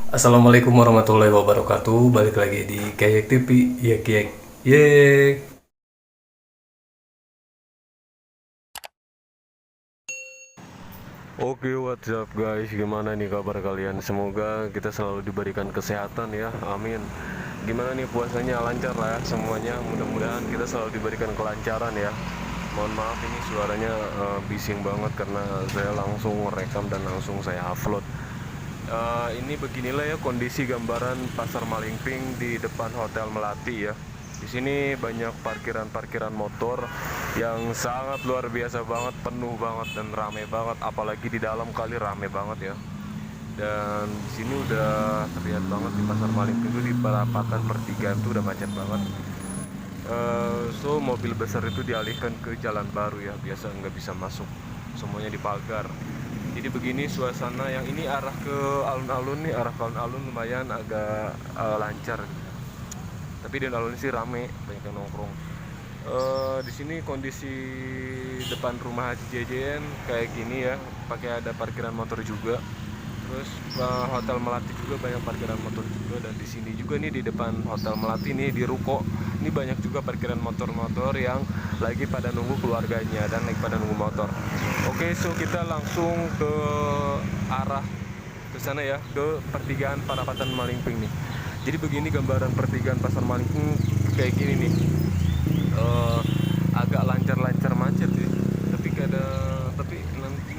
Assalamualaikum warahmatullahi wabarakatuh. Balik lagi di Kayak TV. Yek yek yek. Oke, what's up guys? Gimana nih kabar kalian? Semoga kita selalu diberikan kesehatan ya. Amin. Gimana nih puasanya, lancar lah ya semuanya. Mudah-mudahan kita selalu diberikan kelancaran ya. Mohon maaf ini suaranya bising banget karena saya langsung rekam dan langsung saya upload. Ini beginilah ya kondisi gambaran Pasar Malingping di depan Hotel Melati ya. Di sini banyak parkiran-parkiran motor yang sangat luar biasa banget, penuh banget dan rame banget. Apalagi di dalam kali rame banget ya. Dan di sini udah terlihat banget di Pasar Malingping itu di perapatan pertigaan itu udah macet banget. So mobil besar itu dialihkan ke jalan baru ya, biasa nggak bisa masuk, semuanya dipagar. Jadi begini suasana yang ini arah ke alun-alun nih, arah ke alun-alun lumayan agak lancar. Tapi di alun sih rame, banyak yang nongkrong. Di sini kondisi depan rumah Haji JJN kayak gini ya, pakai ada parkiran motor juga. Terus Hotel Melati juga banyak parkiran motor juga, dan di sini juga nih di depan Hotel Melati nih di Ruko ini banyak juga parkiran motor-motor yang lagi pada nunggu keluarganya dan lagi pada nunggu motor. Oke, so kita langsung ke arah ke sana ya, ke pertigaan Parapatan Malingping nih. Jadi begini gambaran pertigaan Pasar Malingping kayak gini nih. Agak lancar-lancar macet sih, tapi nanti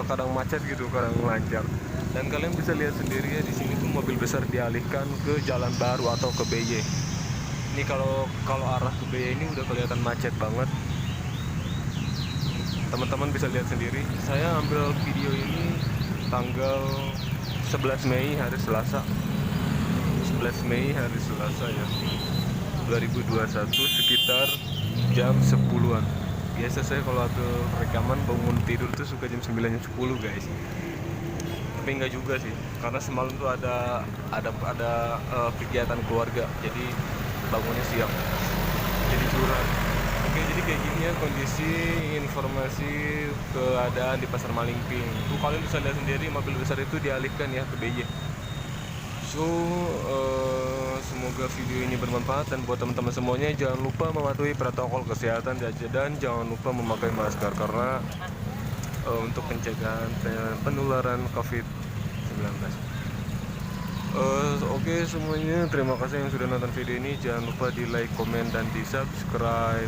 kadang macet gitu, kadang lancar. Dan kalian bisa lihat sendiri ya, di sini tuh mobil besar dialihkan ke Jalan Baru atau ke BY. Ini kalau arah ke BY ini udah kelihatan macet banget. Teman-teman bisa lihat sendiri. Saya ambil video ini tanggal 11 Mei hari Selasa. 11 Mei hari Selasa ya. 2021 sekitar jam 10-an. Biasa saya kalau ada rekaman bangun tidur tuh suka jam 9 jam 10 guys. Tapi enggak juga sih, karena semalam tuh ada kegiatan keluarga, jadi bangunnya siang. Jadi curang. Oke, jadi kayak gini ya kondisi informasi keadaan di Pasar Malingping. Tuh kalian bisa lihat sendiri mobil besar itu dialihkan ya ke BY. So, semoga video ini bermanfaat, dan buat teman-teman semuanya jangan lupa mematuhi protokol kesehatan dan jangan lupa memakai masker karena untuk pencegahan penularan COVID-19. Oke semuanya, terima kasih yang sudah nonton video ini. Jangan lupa di like, komen, dan di subscribe.